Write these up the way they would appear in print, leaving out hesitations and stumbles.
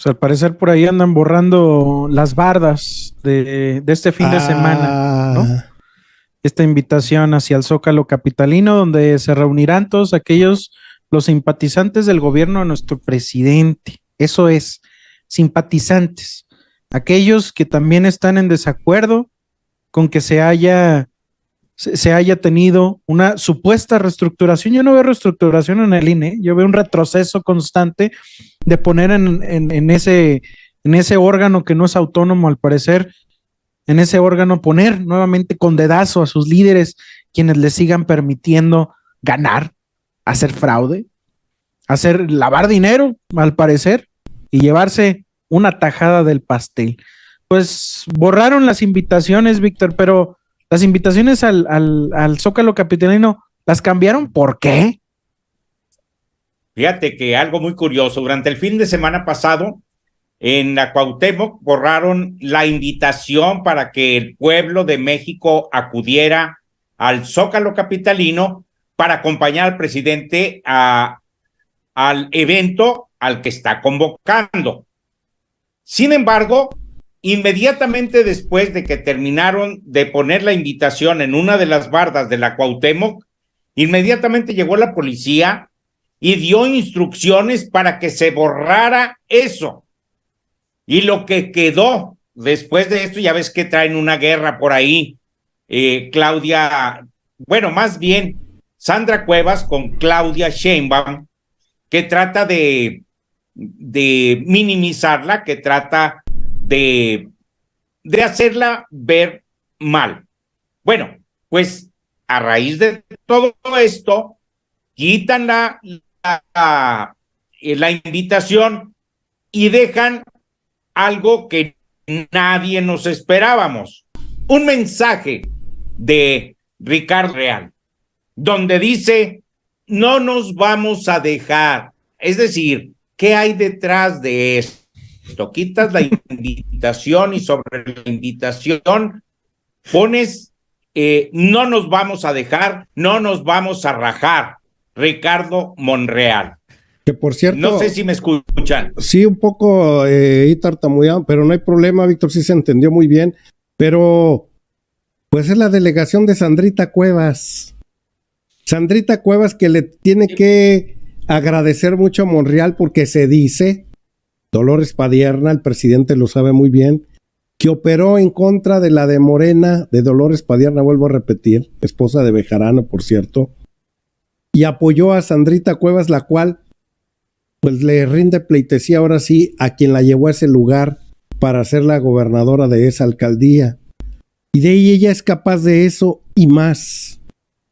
Pues al parecer por ahí andan borrando las bardas de este fin de semana, ¿no? Ah, Esta invitación hacia el Zócalo capitalino, donde se reunirán todos aquellos, los simpatizantes del gobierno de nuestro presidente. Eso es, simpatizantes. Aquellos que también están en desacuerdo con que se haya tenido una supuesta reestructuración. Yo no veo reestructuración en el INE, yo veo un retroceso constante de poner en ese órgano que no es autónomo al parecer, en ese órgano poner nuevamente con dedazo a sus líderes, quienes le sigan permitiendo ganar, hacer fraude, hacer lavar dinero al parecer y llevarse una tajada del pastel. Pues borraron las invitaciones, Víctor, pero las invitaciones al Zócalo capitalino las cambiaron. ¿Por qué? Fíjate que algo muy curioso, durante el fin de semana pasado, en la Cuauhtémoc borraron la invitación para que el pueblo de México acudiera al Zócalo capitalino para acompañar al presidente al evento al que está convocando. Sin embargo, inmediatamente después de que terminaron de poner la invitación en una de las bardas de la Cuauhtémoc, inmediatamente llegó la policía y dio instrucciones para que se borrara eso. Y lo que quedó después de esto, ya ves que traen una guerra por ahí, Claudia, bueno, más bien Sandra Cuevas con Claudia Sheinbaum, que trata de minimizarla, que trata de hacerla ver mal. Bueno, pues a raíz de todo esto, quitan la invitación y dejan algo que nadie nos esperábamos. Un mensaje de Ricardo Real, donde dice, no nos vamos a dejar. Es decir, ¿qué hay detrás de esto? Quitas la invitación y sobre la invitación pones, no nos vamos a dejar, no nos vamos a rajar. Ricardo Monreal. que por cierto, No sé si me escuchan. sí, un poco tartamudeado, pero no hay problema, Víctor, sí se entendió muy bien. Pero, pues es la delegación de Sandrita Cuevas. Sandrita Cuevas que le tiene que agradecer mucho a Monreal porque se dice, Dolores Padierna, el presidente lo sabe muy bien, que operó en contra de la de Morena, de Dolores Padierna, vuelvo a repetir, esposa de Bejarano, por cierto, y apoyó a Sandrita Cuevas, la cual pues le rinde pleitesía ahora sí a quien la llevó a ese lugar para ser la gobernadora de esa alcaldía. Y de ahí ella es capaz de eso y más.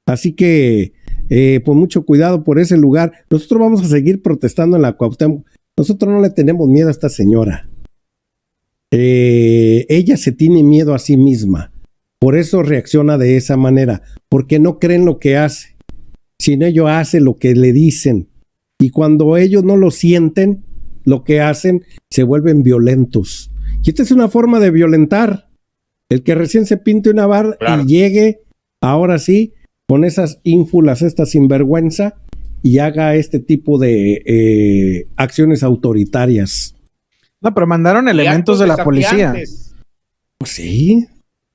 Así que, pues mucho cuidado por ese lugar. Nosotros vamos a seguir protestando en la Cuauhtémoc. Nosotros no le tenemos miedo a esta señora. Ella se tiene miedo a sí misma. Por eso reacciona de esa manera. Porque no creen lo que hace. Sino ello hace lo que le dicen. Y cuando ellos no lo sienten, lo que hacen, se vuelven violentos. Y esta es una forma de violentar. El que recién se pinte una barra y llegue, ahora sí, con esas ínfulas, esta sinvergüenza, y haga este tipo de acciones autoritarias. No, pero mandaron elementos de la policía. Pues sí,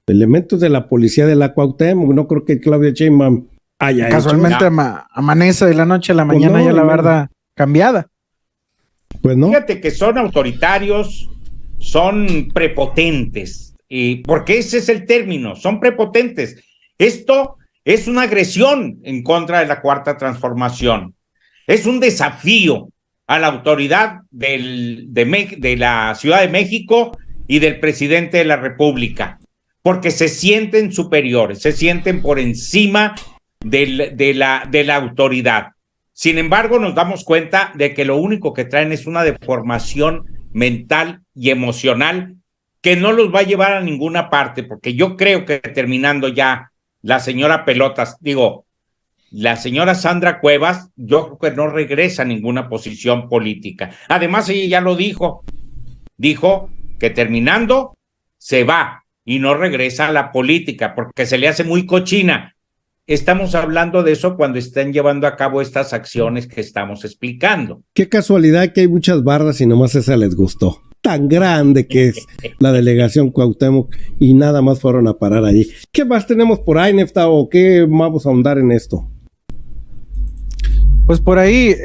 elementos de la policía de la Cuauhtémoc. No creo que Claudia Sheinbaum haya casualmente amanece de la noche a la mañana ya la barda cambiada. Pues no. Fíjate que son autoritarios, son prepotentes, porque ese es el término, son prepotentes. Esto es una agresión en contra de la Cuarta Transformación. Es un desafío a la autoridad de la Ciudad de México y del presidente de la República, porque se sienten superiores, se sienten por encima de la autoridad. Sin embargo, nos damos cuenta de que lo único que traen es una deformación mental y emocional que no los va a llevar a ninguna parte, porque yo creo que terminando ya la señora la señora Sandra Cuevas, yo creo que no regresa a ninguna posición política. Además, ella ya lo dijo que terminando se va y no regresa a la política porque se le hace muy cochina. estamos hablando de eso cuando están llevando a cabo estas acciones que estamos explicando. Qué casualidad que hay muchas bardas y nomás esa les gustó. Tan grande que es la delegación Cuauhtémoc y nada más fueron a parar allí. ¿Qué más tenemos por ahí, Nefta, o qué vamos a ahondar en esto? Pues por ahí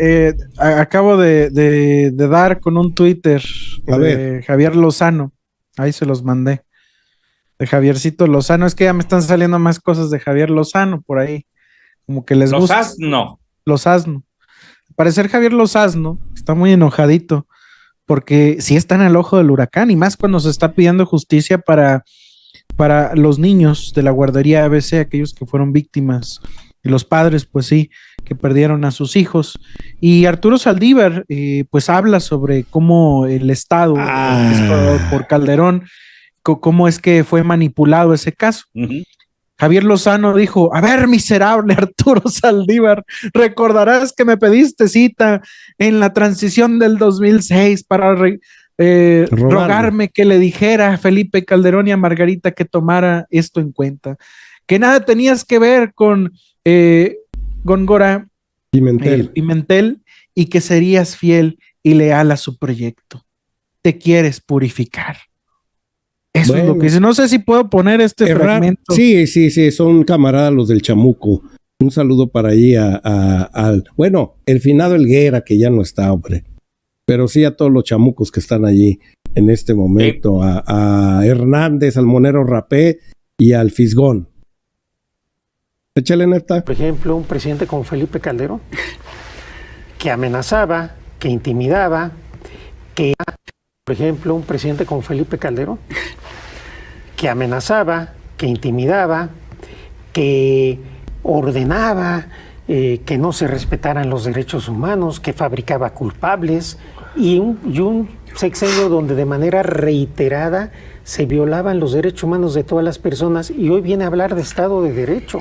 acabo de dar con un Twitter de Javier Lozano. Ahí se los mandé. De Javiercito Lozano. Es que ya me están saliendo más cosas de Javier Lozano por ahí. Como que les gusta. Lozano. Al parecer Javier Lozano está muy enojadito porque sí está en el ojo del huracán y más cuando se está pidiendo justicia para los niños de la guardería ABC, aquellos que fueron víctimas y los padres, pues sí, que perdieron a sus hijos. Y Arturo Saldívar, pues habla sobre cómo el Estado, por Calderón, cómo es que fue manipulado ese caso. Uh-huh. Javier Lozano dijo: a ver, miserable Arturo Saldívar, recordarás que me pediste cita en la transición del 2006 para rogarme que le dijera a Felipe Calderón y a Margarita que tomara esto en cuenta, que nada tenías que ver con Góngora Pimentel y que serías fiel y leal a su proyecto. Te quieres purificar. Eso es lo que dice. No sé si puedo poner este fragmento. Sí, son camaradas los del Chamuco. Un saludo para allí al el finado Helguera, que ya no está, hombre. Pero sí a todos los chamucos que están allí en este momento. A Hernández, al Monero Rapé y al Fisgón. Échale, Nefta. Por ejemplo, un presidente como Felipe Calderón, que amenazaba, que intimidaba, por ejemplo, un presidente como Felipe Calderón, que amenazaba, que intimidaba, que ordenaba que no se respetaran los derechos humanos, que fabricaba culpables, y un sexenio donde de manera reiterada se violaban los derechos humanos de todas las personas, y hoy viene a hablar de Estado de Derecho.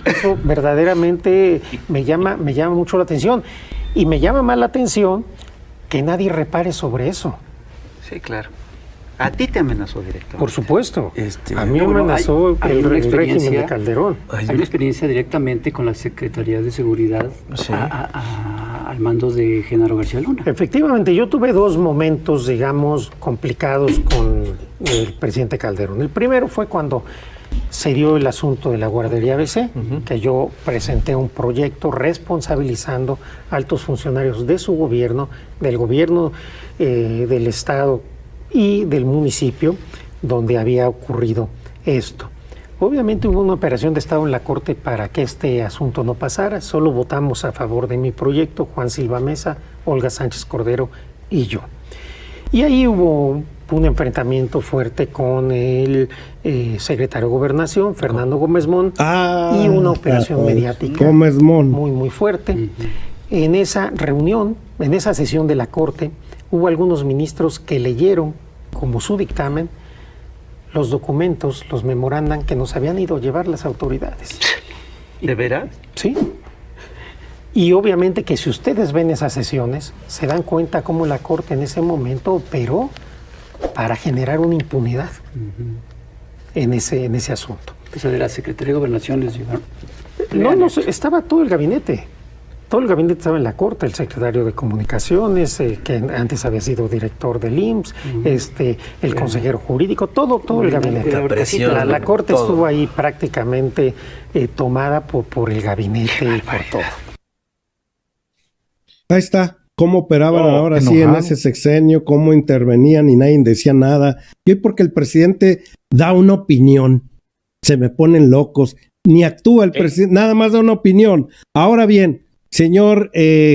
Eso verdaderamente me llama mucho la atención, y me llama más la atención que nadie repare sobre eso. Sí, claro. ¿A ti te amenazó directamente? Por supuesto. A mí me amenazó el régimen de Calderón. Hay una experiencia directamente con la Secretaría de Seguridad, sí, al mando de Genaro García Luna. Efectivamente, yo tuve dos momentos, digamos, complicados con el presidente Calderón. El primero fue cuando se dio el asunto de la guardería ABC, que yo presenté un proyecto responsabilizando a altos funcionarios de su gobierno, del gobierno del Estado y del municipio donde había ocurrido esto. Obviamente hubo una operación de Estado en la Corte para que este asunto no pasara. Solo votamos a favor de mi proyecto Juan Silva Mesa, Olga Sánchez Cordero y yo. Y ahí hubo un enfrentamiento fuerte con el secretario de Gobernación, Fernando Gómez Montt, y una operación mediática muy fuerte. En esa reunión, en esa sesión de la Corte, hubo algunos ministros que leyeron como su dictamen los documentos, los memorandan que nos habían ido a llevar las autoridades. ¿De veras? Sí. Y obviamente que si ustedes ven esas sesiones, se dan cuenta cómo la Corte en ese momento operó para generar una impunidad en ese asunto. O sea, de la Secretaría de Gobernación les llevaron. No, estaba todo el gabinete. Todo el gabinete estaba en la Corte, el secretario de Comunicaciones, que antes había sido director del IMSS, el consejero jurídico, todo el gabinete. La Corte estuvo ahí prácticamente tomada por el gabinete y por todo. Ahí está, cómo operaban ahora sí en ese sexenio, cómo intervenían y nadie decía nada. Y hoy porque el presidente da una opinión, se me ponen locos, ni actúa el presidente, nada más da una opinión. Ahora bien, señor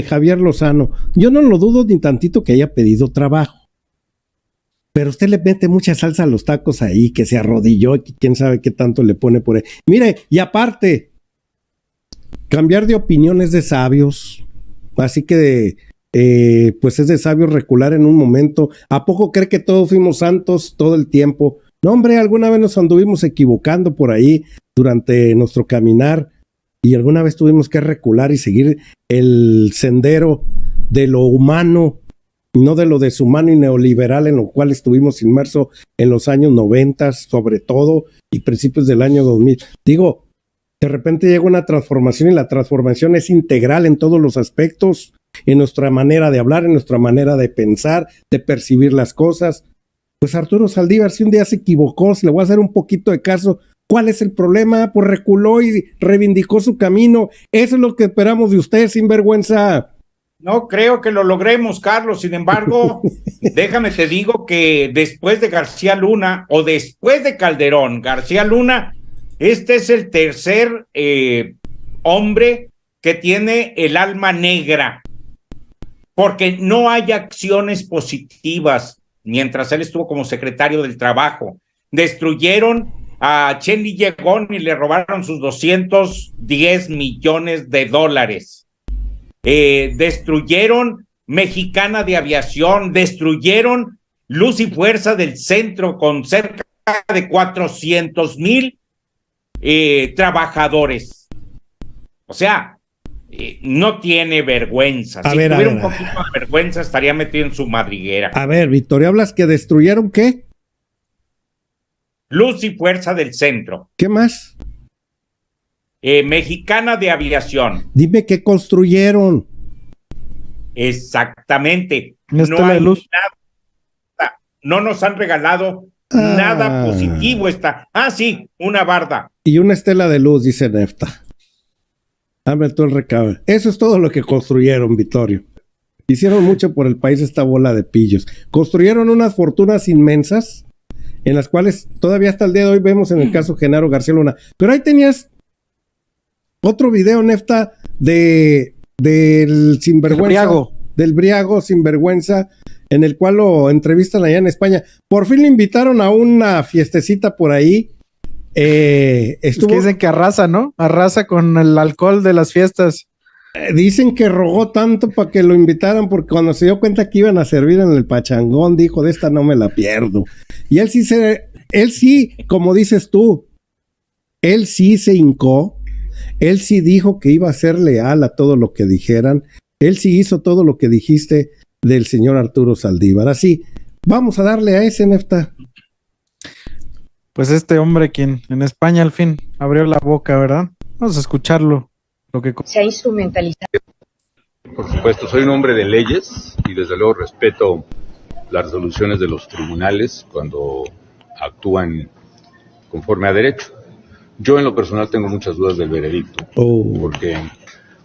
Javier Lozano, yo no lo dudo ni tantito que haya pedido trabajo, pero usted le mete mucha salsa a los tacos ahí, que se arrodilló, y quién sabe qué tanto le pone por ahí. Mire, y aparte, cambiar de opinión es de sabios, así que pues es de sabios recular en un momento. ¿A poco cree que todos fuimos santos todo el tiempo? No, hombre, alguna vez nos anduvimos equivocando por ahí durante nuestro caminar, y alguna vez tuvimos que recular y seguir el sendero de lo humano, no de lo deshumano y neoliberal en lo cual estuvimos inmersos en los años 90, sobre todo, y principios del año 2000. Digo, De repente llega una transformación y la transformación es integral en todos los aspectos, en nuestra manera de hablar, en nuestra manera de pensar, de percibir las cosas. Pues Arturo Saldívar, si un día se equivocó, se le voy a hacer un poquito de caso. ¿Cuál es el problema? Pues reculó y reivindicó su camino. Eso es lo que esperamos de usted, sinvergüenza. No creo que lo logremos, Carlos. Sin embargo, déjame te digo que después de García Luna o después de Calderón, García Luna, este es el tercer hombre que tiene el alma negra, porque no hay acciones positivas mientras él estuvo como secretario del Trabajo. Destruyeron a Chenny Yegón y le robaron sus 210 millones de dólares. Destruyeron Mexicana de Aviación, destruyeron Luz y Fuerza del Centro con cerca de 400,000 trabajadores. O sea, no tiene vergüenza. Si tuviera un poquito de vergüenza, estaría metido en su madriguera. A ver, Victoria, ¿hablas que destruyeron qué? Luz y Fuerza del Centro. ¿Qué más? Mexicana de Aviación. Dime qué construyeron. Exactamente. No hay luz. Nada. No nos han regalado nada positivo. Sí, una barda. Y una estela de luz, dice Nefta. Hazme tú el recado. Eso es todo lo que construyeron, Vittorio. Hicieron mucho por el país esta bola de pillos. Construyeron unas fortunas inmensas, en las cuales todavía hasta el día de hoy vemos en el caso Genaro García Luna. Pero ahí tenías otro video, Nefta, del sinvergüenza, del Briago sinvergüenza, en el cual lo entrevistan allá en España. Por fin le invitaron a una fiestecita por ahí. Es que dicen que arrasa, ¿no? Arrasa con el alcohol de las fiestas. Dicen que rogó tanto para que lo invitaran, porque cuando se dio cuenta que iban a servir en el pachangón, dijo, de esta no me la pierdo. Y él sí, como dices tú, él sí se hincó, él sí dijo que iba a ser leal a todo lo que dijeran, él sí hizo todo lo que dijiste del señor Arturo Saldívar. Así, vamos a darle a ese, Nefta. Pues este hombre quien en España al fin abrió la boca, ¿verdad? Vamos a escucharlo. Lo que se ha instrumentalizado. Por supuesto, soy un hombre de leyes y desde luego respeto las resoluciones de los tribunales cuando actúan conforme a derecho. Yo en lo personal tengo muchas dudas del veredicto, porque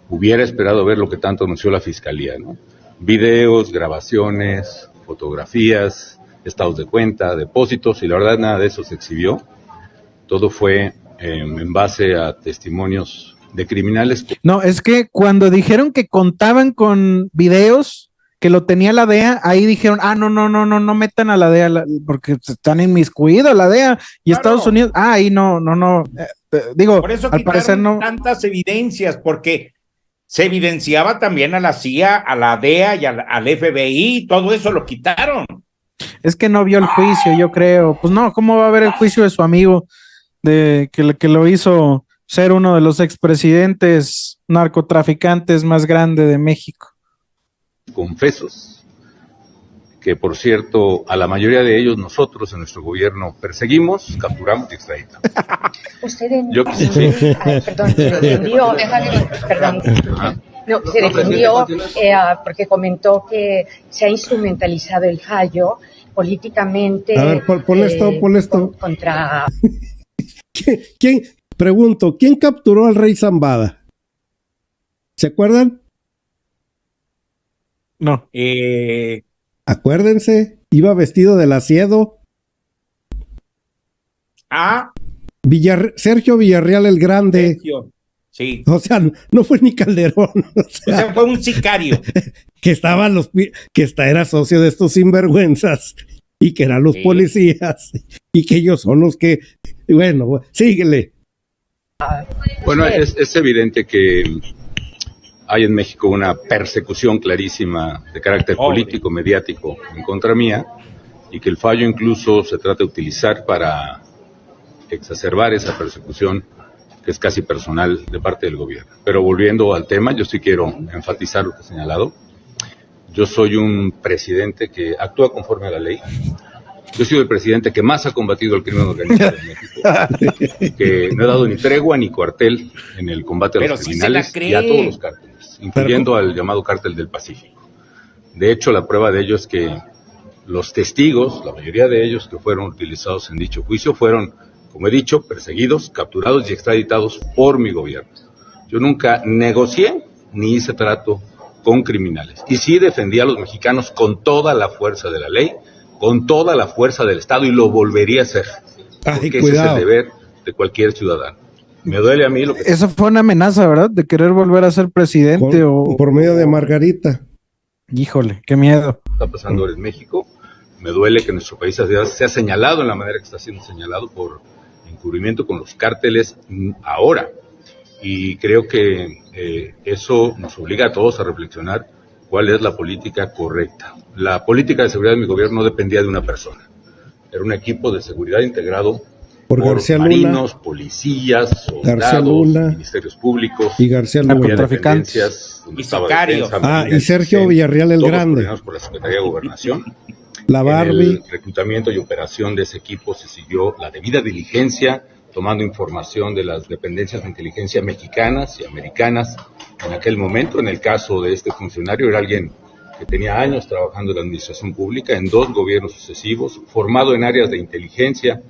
hubiera esperado ver lo que tanto anunció la Fiscalía, ¿no? Videos, grabaciones, fotografías, estados de cuenta, depósitos, y la verdad nada de eso se exhibió. Todo fue en base a testimonios de criminales. No, es que cuando dijeron que contaban con videos que lo tenía la DEA, ahí dijeron, no metan a la DEA, porque están inmiscuidos la DEA y claro. Estados Unidos, ahí no, digo, por eso al parecer no. Tantas evidencias, porque se evidenciaba también a la CIA, a la DEA y al FBI, todo eso lo quitaron. Es que no vio el juicio, yo creo. Pues no, ¿cómo va a haber el juicio de su amigo de que lo hizo ser uno de los expresidentes narcotraficantes más grande de México? Confesos, que por cierto, a la mayoría de ellos nosotros en nuestro gobierno perseguimos, capturamos y extraditamos. Usted se defendió, se defendió porque comentó que se ha instrumentalizado el Hayo políticamente. A ver, pon esto. Contra... ¿Quién capturó al rey Zambada? ¿Se acuerdan? No. Acuérdense, iba vestido de laciado. Sergio Villarreal el Grande. Sergio. Sí. O sea, no fue ni Calderón. O sea, fue un sicario. Que era socio de estos sinvergüenzas y que eran los policías y que ellos son los que... Bueno, síguele. Bueno, es evidente que hay en México una persecución clarísima de carácter político, mediático en contra mía, y que el fallo incluso se trata de utilizar para exacerbar esa persecución que es casi personal de parte del gobierno. Pero volviendo al tema, yo sí quiero enfatizar lo que he señalado. Yo soy un presidente que actúa conforme a la ley, Yo he sido el presidente que más ha combatido el crimen organizado en México, que no he dado ni tregua ni cuartel en el combate a los criminales y a todos los cárteles, incluyendo al llamado cártel del Pacífico. De hecho, la prueba de ello es que los testigos, la mayoría de ellos que fueron utilizados en dicho juicio, fueron, como he dicho, perseguidos, capturados y extraditados por mi gobierno. Yo nunca negocié ni hice trato con criminales. Y sí defendí a los mexicanos con toda la fuerza de la ley, con toda la fuerza del Estado, y lo volvería a hacer. Porque ese es el deber de cualquier ciudadano. Me duele a mí lo que... Esa fue una amenaza, ¿verdad? De querer volver a ser presidente por medio de Margarita. Híjole, qué miedo. Está pasando ahora en México. Me duele que nuestro país sea señalado en la manera que está siendo señalado por encubrimiento con los cárteles ahora. Y creo que eso nos obliga a todos a reflexionar cuál es la política correcta. La política de seguridad de mi gobierno no dependía de una persona. Era un equipo de seguridad integrado por García marinos, Luna, policías, soldados, ministerios públicos y García Luna, narcotraficantes y sicarios. Y Sergio Villarreal el Grande. Por la Secretaría de Gobernación. La Barbie. En el reclutamiento y operación de ese equipo se siguió la debida diligencia, tomando información de las dependencias de inteligencia mexicanas y americanas. En aquel momento, en el caso de este funcionario, era alguien que tenía años trabajando en la administración pública, en 2 gobiernos sucesivos, formado en áreas de inteligencia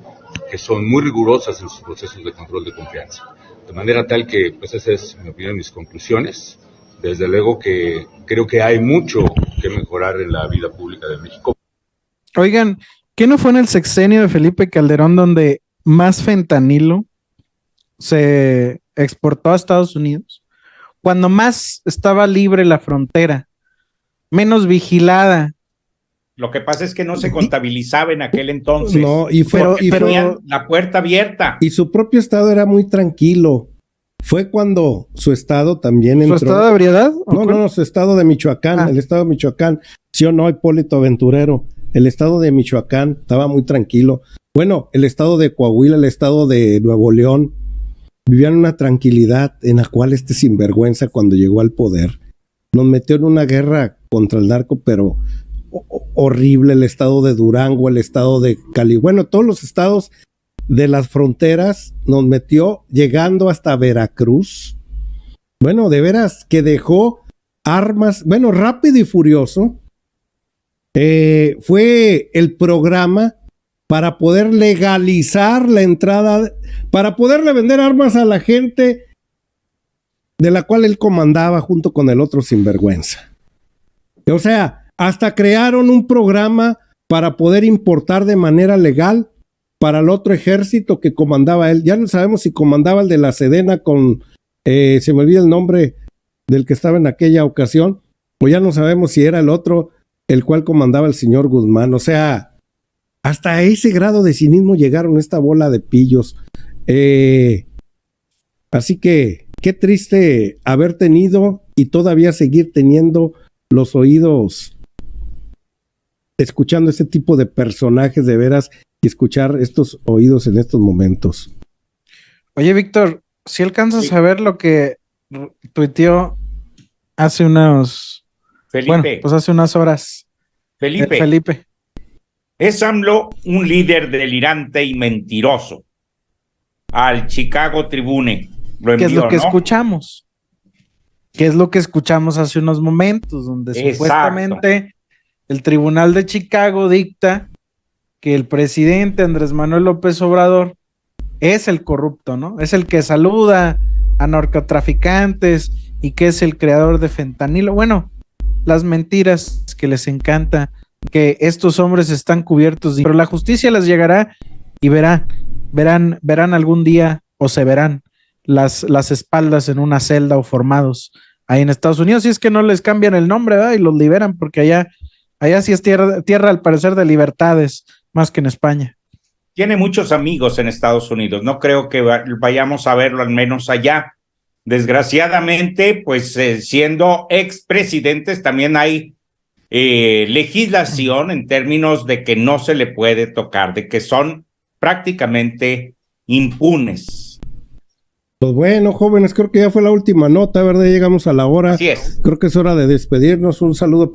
que son muy rigurosas en sus procesos de control de confianza. De manera tal que, pues esa es, en mi opinión, mis conclusiones. Desde luego que creo que hay mucho que mejorar en la vida pública de México. Oigan, ¿qué no fue en el sexenio de Felipe Calderón donde más fentanilo se exportó a Estados Unidos? Cuando más estaba libre la frontera, menos vigilada. Lo que pasa es que no se contabilizaba en aquel entonces. No, y tenían la puerta abierta. Y su propio estado era muy tranquilo. Fue cuando su estado también entró. ¿Su estado de ebriedad? No, su estado de Michoacán, el estado de Michoacán. ¿Sí o no, Hipólito Aventurero? El estado de Michoacán estaba muy tranquilo. Bueno, el estado de Coahuila, el estado de Nuevo León, vivían una tranquilidad en la cual este sinvergüenza, cuando llegó al poder, nos metió en una guerra contra el narco, pero horrible. El estado de Durango, el estado de Cali, bueno, todos los estados de las fronteras nos metió, llegando hasta Veracruz. Bueno, de veras que dejó armas, bueno, Rápido y Furioso. Fue el programa para poder legalizar la entrada, para poderle vender armas a la gente de la cual él comandaba junto con el otro sinvergüenza. O sea, hasta crearon un programa para poder importar de manera legal para el otro ejército que comandaba él. Ya no sabemos si comandaba el de la Sedena con, se me olvida el nombre del que estaba en aquella ocasión, o ya no sabemos si era el otro, el cual comandaba el señor Guzmán. O sea, hasta ese grado de cinismo llegaron esta bola de pillos. Así que qué triste haber tenido y todavía seguir teniendo los oídos escuchando este tipo de personajes, de veras, y escuchar estos oídos en estos momentos. Oye, Víctor, si alcanzas a ver lo que tuiteó hace unos... Felipe. Bueno, pues hace unas horas. Felipe. Es AMLO un líder delirante y mentiroso. Al Chicago Tribune lo envió, ¿qué es lo que ¿no? escuchamos? ¿Qué es lo que escuchamos hace unos momentos? Donde supuestamente el Tribunal de Chicago dicta que el presidente Andrés Manuel López Obrador es el corrupto, ¿no? Es el que saluda a narcotraficantes y que es el creador de fentanilo. Bueno, las mentiras que les encanta, que estos hombres están cubiertos, pero la justicia les llegará y verán algún día, o se verán las espaldas en una celda o formados ahí en Estados Unidos, si es que no les cambian el nombre, ¿verdad? Y los liberan, porque allá sí es tierra al parecer de libertades, más que en España. Tiene muchos amigos en Estados Unidos, no creo que vayamos a verlo al menos allá. Desgraciadamente, pues siendo expresidentes también hay legislación en términos de que no se le puede tocar, de que son prácticamente impunes. Pues bueno, jóvenes, creo que ya fue la última nota, ¿verdad? Llegamos a la hora. Así es. Creo que es hora de despedirnos. Un saludo